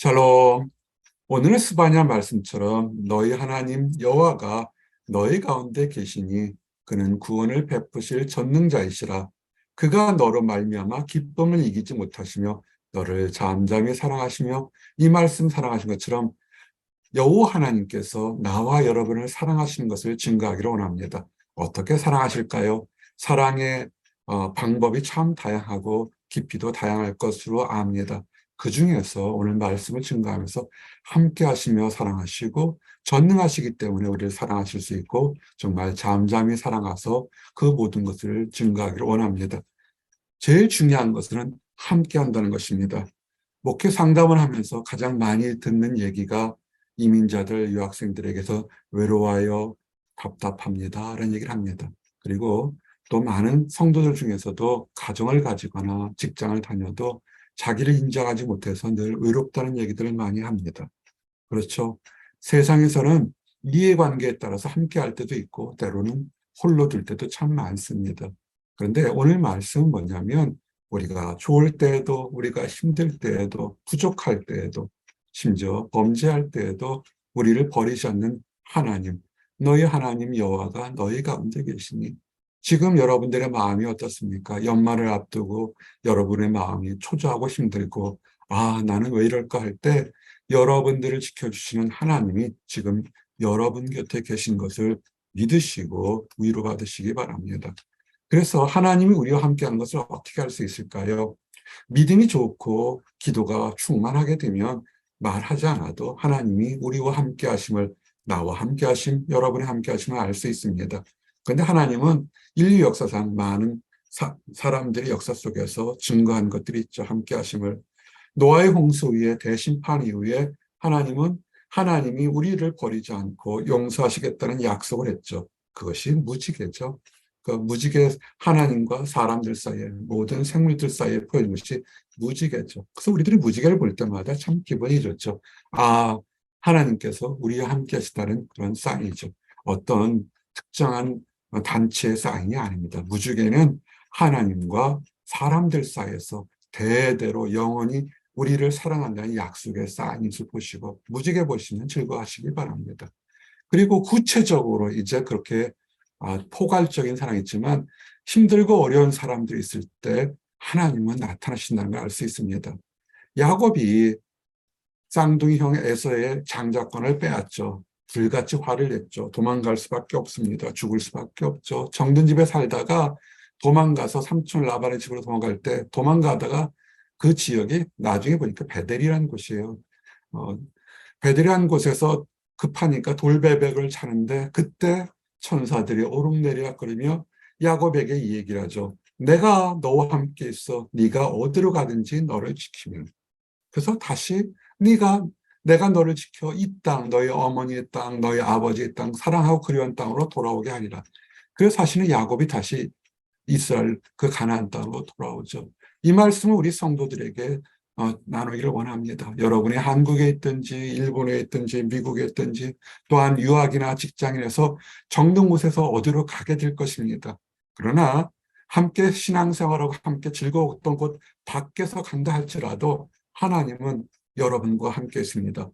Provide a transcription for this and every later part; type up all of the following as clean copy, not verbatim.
샬롬. 오늘의 스바냐 말씀처럼 너희 하나님 여호와가 너희 가운데 계시니 그는 구원을 베푸실 전능자이시라. 그가 너로 말미암아 기쁨을 이기지 못하시며 너를 잠잠히 사랑하시며 이 말씀 사랑하신 것처럼 여호와 하나님께서 나와 여러분을 사랑하시는 것을 증거하기를 원합니다. 어떻게 사랑하실까요? 사랑의 방법이 참 다양하고 깊이도 다양할 것으로 압니다. 그 중에서 오늘 말씀을 증거하면서 함께 하시며 사랑하시고 전능하시기 때문에 우리를 사랑하실 수 있고 정말 잠잠히 사랑하서 그 모든 것을 증거하기를 원합니다. 제일 중요한 것은 함께 한다는 것입니다. 목회 상담을 하면서 가장 많이 듣는 얘기가 이민자들, 유학생들에게서 외로워요, 답답합니다 라는 얘기를 합니다. 그리고 또 많은 성도들 중에서도 가정을 가지거나 직장을 다녀도 자기를 인정하지 못해서 늘 외롭다는 얘기들을 많이 합니다. 그렇죠. 세상에서는 이해관계에 따라서 함께 할 때도 있고 때로는 홀로 둘 때도 참 많습니다. 그런데 오늘 말씀은 뭐냐면 우리가 좋을 때에도 우리가 힘들 때에도 부족할 때에도 심지어 범죄할 때에도 우리를 버리지 않는 하나님, 너희 하나님 여호와가 너희 가운데 계시니 지금 여러분들의 마음이 어떻습니까? 연말을 앞두고 여러분의 마음이 초조하고 힘들고 나는 왜 이럴까 할 때 여러분들을 지켜주시는 하나님이 지금 여러분 곁에 계신 것을 믿으시고 위로받으시기 바랍니다. 그래서 하나님이 우리와 함께하는 것을 어떻게 할 수 있을까요? 믿음이 좋고 기도가 충만하게 되면 말하지 않아도 하나님이 우리와 함께 하심을, 나와 함께 하심, 여러분의 함께 하심을 알 수 있습니다. 그런데 하나님은 인류 역사상 많은 사람들의 역사 속에서 증거한 것들이 있죠. 함께 하심을. 노아의 홍수 위에 대심판 이후에 하나님이 우리를 버리지 않고 용서하시겠다는 약속을 했죠. 그것이 무지개죠. 그 무지개, 하나님과 사람들 사이에, 모든 생물들 사이에 보여진 것이 무지개죠. 그래서 우리들이 무지개를 볼 때마다 참 기분이 좋죠. 하나님께서 우리와 함께 하시다는 그런 사인이죠. 어떤 특정한 단체의 사인이 아닙니다. 무지개는 하나님과 사람들 사이에서 대대로 영원히 우리를 사랑한다는 약속의 사인을 보시고 무지개 보시면 즐거워하시기 바랍니다. 그리고 구체적으로 이제 그렇게 포괄적인 사랑이지만 힘들고 어려운 사람들이 있을 때 하나님은 나타나신다는 걸 알 수 있습니다. 야곱이 쌍둥이 형 에서의 장자권을 빼앗죠. 불같이 화를 냈죠. 도망갈 수밖에 없습니다. 죽을 수밖에 없죠. 정든 집에 살다가 도망가서 삼촌 라반의 집으로 도망갈 때 도망가다가 그 지역이 나중에 보니까 베델이라는 곳이에요. 어, 베델이라는 곳에서 급하니까 돌배백을 차는데 그때 천사들이 오르내리락거리며 야곱에게 이 얘기를 하죠. 내가 너와 함께 있어. 네가 어디로 가든지 너를 지키면. 그래서 다시 내가 너를 지켜 이 땅, 너희 어머니의 땅, 너희 아버지의 땅, 사랑하고 그리운 땅으로 돌아오게 하리라. 그래서 사실은 야곱이 다시 이스라엘 그 가나안 땅으로 돌아오죠. 이 말씀을 우리 성도들에게 나누기를 원합니다. 여러분이 한국에 있든지 일본에 있든지 미국에 있든지 또한 유학이나 직장인에서 정든 곳에서 어디로 가게 될 것입니다. 그러나 함께 신앙생활하고 함께 즐거웠던 곳 밖에서 간다 할지라도 하나님은 여러분과 함께 있습니다.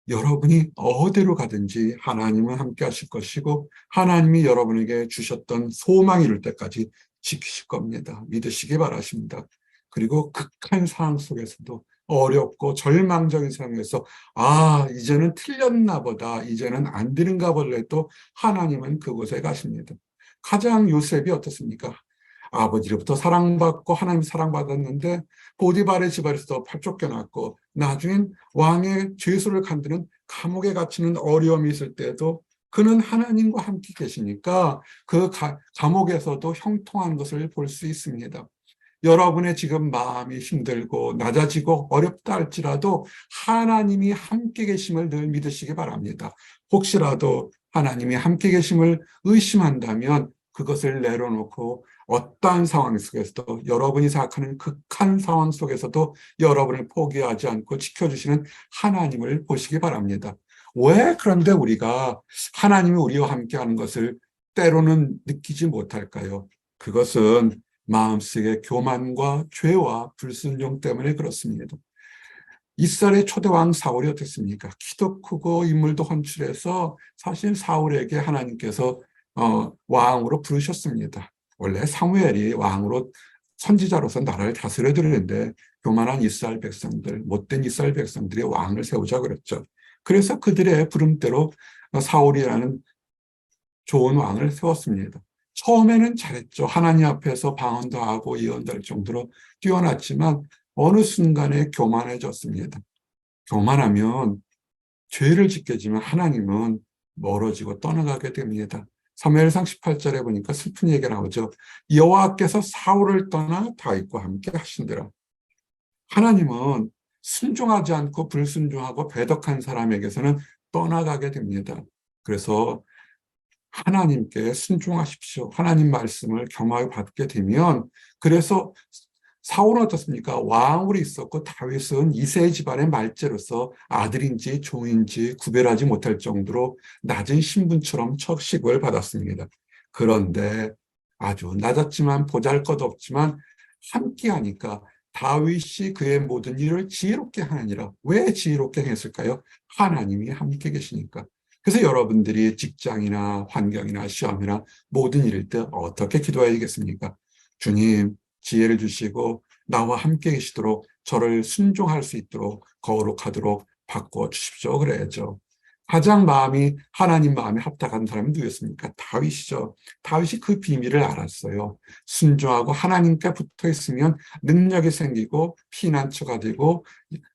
여러분이 어디로 가든지 하나님은 함께 하실 것이고 하나님이 여러분에게 주셨던 소망이 이룰 때까지 지키실 겁니다. 믿으시기 바라십니다. 그리고 극한 상황 속에서도 어렵고 절망적인 상황에서 이제는 틀렸나 보다, 이제는 안 되는가 보다 해도 하나님은 그곳에 가십니다. 가장 요셉이 어떻습니까? 아버지로부터 사랑받고 하나님 사랑받았는데 보디발의 집안에서 팔 쫓겨났고 나중엔 왕의 죄수를 간드는 감옥에 갇히는 어려움이 있을 때도 그는 하나님과 함께 계시니까 그 감옥에서도 형통한 것을 볼 수 있습니다. 여러분의 지금 마음이 힘들고 낮아지고 어렵다 할지라도 하나님이 함께 계심을 늘 믿으시기 바랍니다. 혹시라도 하나님이 함께 계심을 의심한다면 그것을 내려놓고 어떠한 상황 속에서도 여러분이 생각하는 극한 상황 속에서도 여러분을 포기하지 않고 지켜주시는 하나님을 보시기 바랍니다. 왜 그런데 우리가 하나님이 우리와 함께하는 것을 때로는 느끼지 못할까요? 그것은 마음속의 교만과 죄와 불순종 때문에 그렇습니다. 이스라엘의 초대왕 사울이 어땠습니까? 키도 크고 인물도 훤칠해서 사실 사울에게 하나님께서 왕으로 부르셨습니다. 원래 사무엘이 왕으로 선지자로서 나라를 다스려야 되는데 교만한 이스라엘 백성들, 못된 이스라엘 백성들이 왕을 세우자 그랬죠. 그래서 그들의 부름대로 사울이라는 좋은 왕을 세웠습니다. 처음에는 잘했죠. 하나님 앞에서 방언도 하고 예언도 할 정도로 뛰어났지만 어느 순간에 교만해졌습니다. 교만하면 죄를 짓게 지만 하나님은 멀어지고 떠나가게 됩니다. 사무엘상 18절에 보니까 슬픈 얘기가 나오죠. 여호와께서 사울을 떠나 다윗과 함께 하신대라. 하나님은 순종하지 않고 불순종하고 배덕한 사람에게서는 떠나가게 됩니다. 그래서 하나님께 순종하십시오. 하나님 말씀을 겸하여 받게 되면, 그래서 사울은 어떻습니까? 왕으로 있었고 다윗은 이세 집안의 말째로서 아들인지 종인지 구별하지 못할 정도로 낮은 신분처럼 척식을 받았습니다. 그런데 아주 낮았지만 보잘것없지만 함께하니까 다윗이 그의 모든 일을 지혜롭게 하느니라. 왜 지혜롭게 했을까요? 하나님이 함께 계시니까. 그래서 여러분들이 직장이나 환경이나 시험이나 모든 일일 때 어떻게 기도해야겠습니까? 주님, 지혜를 주시고 나와 함께 계시도록 저를 순종할 수 있도록 거룩하도록 바꿔 주십시오. 그래야죠. 가장 하나님 마음에 합당한 사람이 누구였습니까? 다윗이죠. 다윗이 그 비밀을 알았어요. 순종하고 하나님께 붙어 있으면 능력이 생기고 피난처가 되고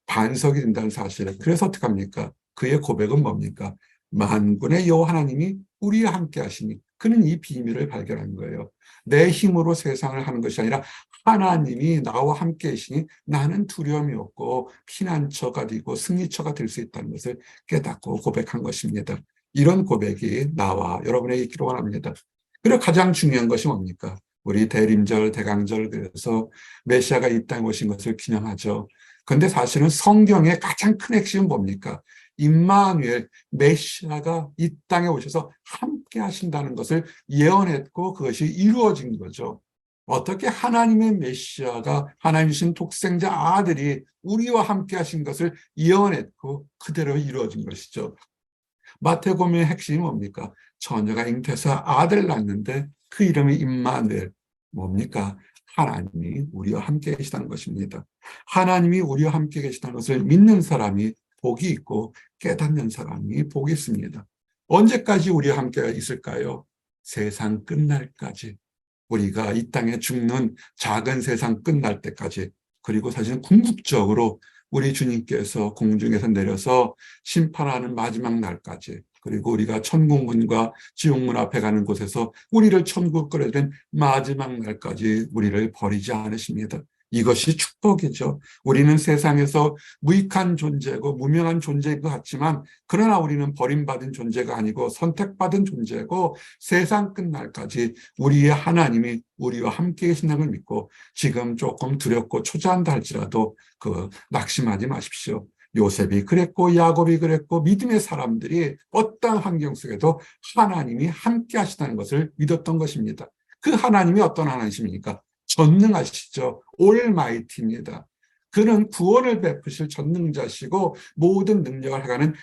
반석이 된다는 사실을. 그래서 어떻게 합니까? 그의 고백은 뭡니까? 만군의 여호와 하나님이 우리와 함께 하시니, 그는 이 비밀을 발견한 거예요. 내 힘으로 세상을 하는 것이 아니라 하나님이 나와 함께 계시니 나는 두려움이 없고 피난처가 되고 승리처가 될 수 있다는 것을 깨닫고 고백한 것입니다. 이런 고백이 나와 여러분에게 있기를 원합니다. 그리고 가장 중요한 것이 뭡니까? 우리 대림절, 대강절, 그래서 메시아가 이 땅에 오신 것을 기념하죠. 그런데 사실은 성경의 가장 큰 핵심은 뭡니까? 임마누엘, 메시아가 이 땅에 오셔서 함께 하신다는 것을 예언했고 그것이 이루어진 거죠. 어떻게 하나님의 메시아가 하나님이신 독생자 아들이 우리와 함께 하신 것을 예언했고 그대로 이루어진 것이죠. 마태복음의 핵심이 뭡니까? 처녀가 잉태해서 아들을 낳는데 그 이름이 임마누엘. 뭡니까? 하나님이 우리와 함께 계시다는 것입니다. 하나님이 우리와 함께 계시다는 것을 믿는 사람이 복이 있고 깨닫는 사람이 복이 있습니다. 언제까지 우리와 함께 있을까요? 세상 끝날까지. 우리가 이 땅에 죽는 작은 세상 끝날 때까지. 그리고 사실은 궁극적으로 우리 주님께서 공중에서 내려서 심판하는 마지막 날까지, 그리고 우리가 천국문과 지옥문 앞에 가는 곳에서 우리를 천국 끌어들인 마지막 날까지 우리를 버리지 않으십니다. 이것이 축복이죠. 우리는 세상에서 무익한 존재고 무명한 존재인 것 같지만, 그러나 우리는 버림받은 존재가 아니고 선택받은 존재고 세상 끝날까지 우리의 하나님이 우리와 함께 계신다는 걸 믿고 지금 조금 두렵고 초조한다 할지라도 낙심하지 마십시오. 요셉이 그랬고 야곱이 그랬고 믿음의 사람들이 어떠한 환경 속에도 하나님이 함께 하시다는 것을 믿었던 것입니다. 그 하나님이 어떤 하나님이십니까? 전능하시죠. 올마이티입니다. 그는 구원을 베푸실 전능자시고 모든 능력을 해가는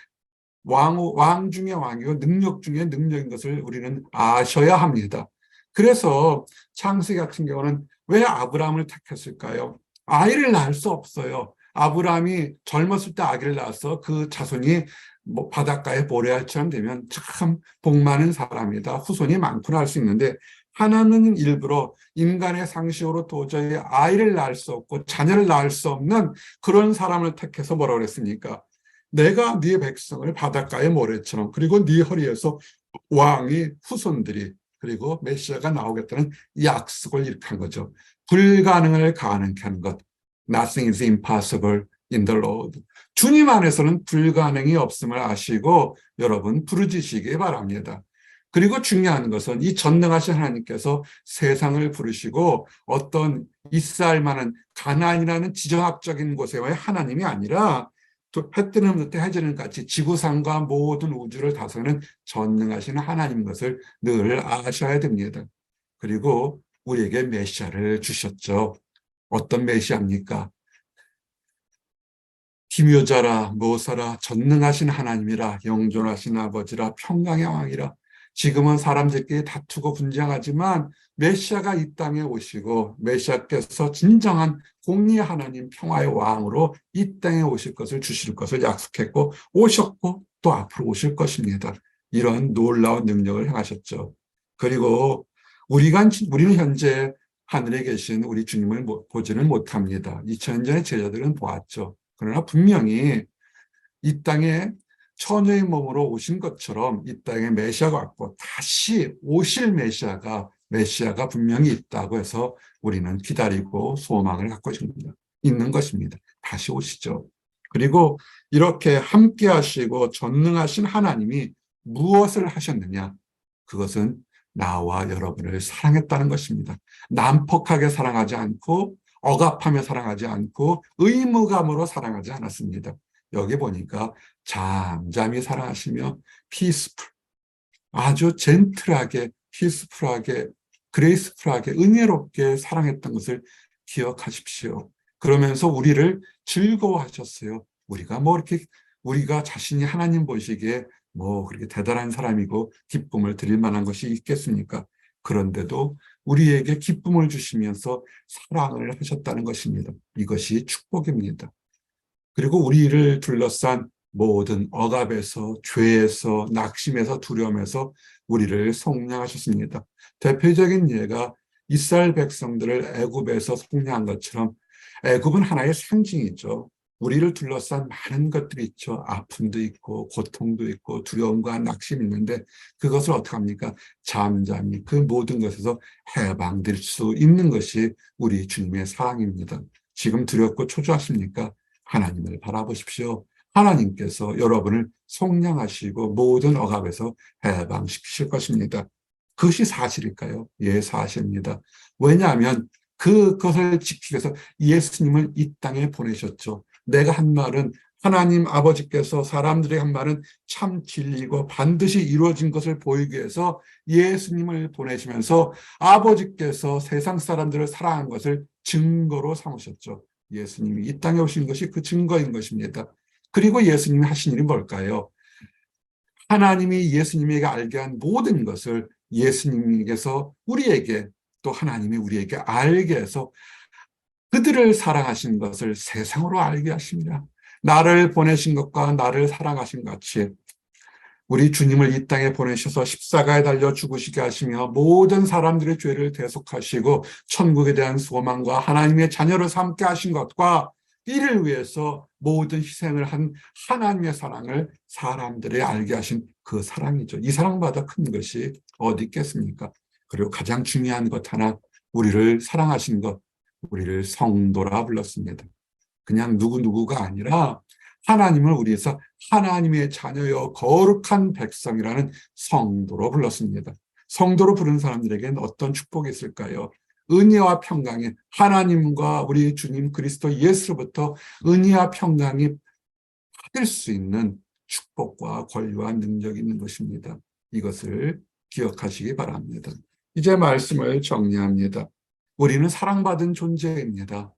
왕 중의 왕이고 능력 중의 능력인 것을 우리는 아셔야 합니다. 그래서 창세기 같은 경우는 왜 아브라함을 택했을까요? 아이를 낳을 수 없어요. 아브라함이 젊었을 때 아기를 낳아서 그 자손이 바닷가의 모래알처럼 되면 참 복 많은 사람이다, 후손이 많구나 할 수 있는데, 하나는 일부러 인간의 상식으로 도저히 아이를 낳을 수 없고 자녀를 낳을 수 없는 그런 사람을 택해서 뭐라고 그랬습니까? 내가 네 백성을 바닷가의 모래처럼, 그리고 네 허리에서 왕이 후손들이, 그리고 메시아가 나오겠다는 약속을 이렇게 한 거죠. 불가능을 가능케 하는 것. Nothing is impossible in the Lord. 주님 안에서는 불가능이 없음을 아시고 여러분 부르짖으시기 바랍니다. 그리고 중요한 것은 이 전능하신 하나님께서 세상을 부르시고 어떤 이스라엘 만한 가나안이라는 지정학적인 곳에와의 하나님이 아니라 해 뜨는 듯 해 지는 같이 지구상과 모든 우주를 다스리는 전능하신 하나님 것을 늘 아셔야 됩니다. 그리고 우리에게 메시아를 주셨죠. 어떤 메시아입니까? 기묘자라 모사라 전능하신 하나님이라 영존하신 아버지라 평강의 왕이라. 지금은 사람들끼리 다투고 분쟁하지만 메시아가 이 땅에 오시고 메시아께서 진정한 공의의 하나님 평화의 왕으로 이 땅에 오실 것을 주실 것을 약속했고 오셨고 또 앞으로 오실 것입니다. 이런 놀라운 능력을 행하셨죠. 그리고 우리는 현재 하늘에 계신 우리 주님을 보지는 못합니다. 2000년 전에 제자들은 보았죠. 그러나 분명히 이 땅에 처녀의 몸으로 오신 것처럼 이 땅에 메시아가 왔고 다시 오실 메시아가 분명히 있다고 해서 우리는 기다리고 소망을 갖고 있는 것입니다. 다시 오시죠. 그리고 이렇게 함께 하시고 전능하신 하나님이 무엇을 하셨느냐? 그것은 나와 여러분을 사랑했다는 것입니다. 난폭하게 사랑하지 않고 억압하며 사랑하지 않고 의무감으로 사랑하지 않았습니다. 여기 보니까 잠잠히 사랑하시며 피스풀, 아주 젠틀하게, 피스풀하게, 그레이스풀하게, 은혜롭게 사랑했던 것을 기억하십시오. 그러면서 우리를 즐거워하셨어요. 우리가 자신이 하나님 보시기에 그렇게 대단한 사람이고 기쁨을 드릴 만한 것이 있겠습니까? 그런데도 우리에게 기쁨을 주시면서 사랑을 하셨다는 것입니다. 이것이 축복입니다. 그리고 우리를 둘러싼 모든 억압에서, 죄에서, 낙심에서, 두려움에서 우리를 속량하셨습니다. 대표적인 예가 이스라엘 백성들을 애굽에서 속량한 것처럼 애굽은 하나의 상징이죠. 우리를 둘러싼 많은 것들이 있죠. 아픔도 있고 고통도 있고 두려움과 낙심이 있는데 그것을 어떻게 합니까? 잠잠히 그 모든 것에서 해방될 수 있는 것이 우리 주님의 사랑입니다. 지금 두렵고 초조하십니까? 하나님을 바라보십시오. 하나님께서 여러분을 속량하시고 모든 억압에서 해방시키실 것입니다. 그것이 사실일까요? 예, 사실입니다. 왜냐하면 그것을 지키기 위해서 예수님을 이 땅에 보내셨죠. 내가 한 말은 하나님 아버지께서 사람들의 한 말은 참 진리고 반드시 이루어진 것을 보이기 위해서 예수님을 보내시면서 아버지께서 세상 사람들을 사랑한 것을 증거로 삼으셨죠. 예수님이 이 땅에 오신 것이 그 증거인 것입니다. 그리고 예수님이 하신 일이 뭘까요? 하나님이 예수님에게 알게 한 모든 것을 예수님께서 우리에게 또 하나님이 우리에게 알게 해서 그들을 사랑하신 것을 세상으로 알게 하십니다. 나를 보내신 것과 나를 사랑하신 것 같이 우리 주님을 이 땅에 보내셔서 십자가에 달려 죽으시게 하시며 모든 사람들의 죄를 대속하시고 천국에 대한 소망과 하나님의 자녀를 삼게 하신 것과 이를 위해서 모든 희생을 한 하나님의 사랑을 사람들이 알게 하신 그 사랑이죠. 이 사랑보다 큰 것이 어디 있겠습니까? 그리고 가장 중요한 것 하나, 우리를 사랑하신 것, 우리를 성도라 불렀습니다. 그냥 누구누구가 아니라 하나님을 우리에서 하나님의 자녀여 거룩한 백성이라는 성도로 불렀습니다. 성도로 부른 사람들에게는 어떤 축복이 있을까요? 은혜와 평강이 하나님과 우리 주님 그리스도 예수로부터 은혜와 평강이 받을 수 있는 축복과 권리와 능력이 있는 것입니다. 이것을 기억하시기 바랍니다. 이제 말씀을 정리합니다. 우리는 사랑받은 존재입니다.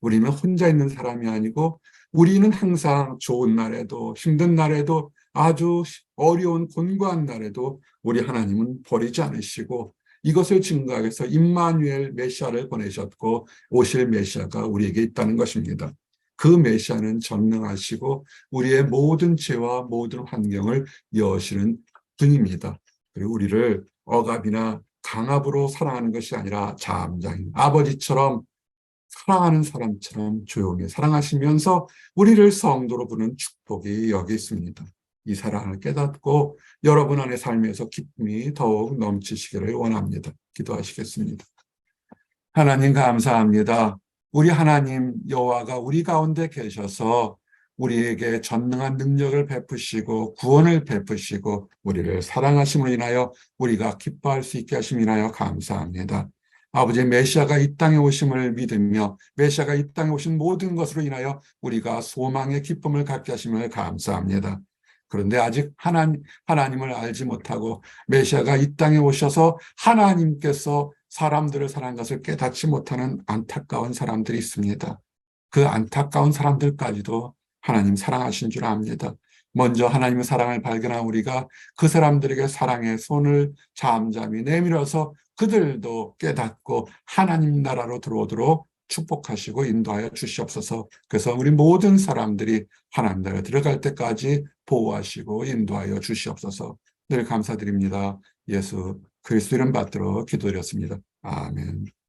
우리는 혼자 있는 사람이 아니고 우리는 항상 좋은 날에도 힘든 날에도 아주 어려운 곤고한 날에도 우리 하나님은 버리지 않으시고 이것을 증거하기 위해서 임마누엘 메시아를 보내셨고 오실 메시아가 우리에게 있다는 것입니다. 그 메시아는 전능하시고 우리의 모든 죄와 모든 환경을 여시는 분입니다. 그리고 우리를 억압이나 강압으로 사랑하는 것이 아니라 잠잠히 아버지처럼 사랑하는 사람처럼 조용히 사랑하시면서 우리를 성도로 부르는 축복이 여기 있습니다. 이 사랑을 깨닫고 여러분 안의 삶에서 기쁨이 더욱 넘치시기를 원합니다. 기도하시겠습니다. 하나님 감사합니다. 우리 하나님 여호와가 우리 가운데 계셔서 우리에게 전능한 능력을 베푸시고 구원을 베푸시고 우리를 사랑하심으로 인하여 우리가 기뻐할 수 있게 하심을 인하여 감사합니다. 아버지 메시아가 이 땅에 오심을 믿으며 메시아가 이 땅에 오신 모든 것으로 인하여 우리가 소망의 기쁨을 갖게 하심을 감사합니다. 그런데 아직 하나님을 알지 못하고 메시아가 이 땅에 오셔서 하나님께서 사람들을 사랑한 것을 깨닫지 못하는 안타까운 사람들이 있습니다. 그 안타까운 사람들까지도 하나님 사랑하신 줄 압니다. 먼저 하나님의 사랑을 발견한 우리가 그 사람들에게 사랑의 손을 잠잠히 내밀어서 그들도 깨닫고 하나님 나라로 들어오도록 축복하시고 인도하여 주시옵소서. 그래서 우리 모든 사람들이 하나님 나라에 들어갈 때까지 보호하시고 인도하여 주시옵소서. 늘 감사드립니다. 예수 그리스도 이름 받들어 기도드렸습니다. 아멘.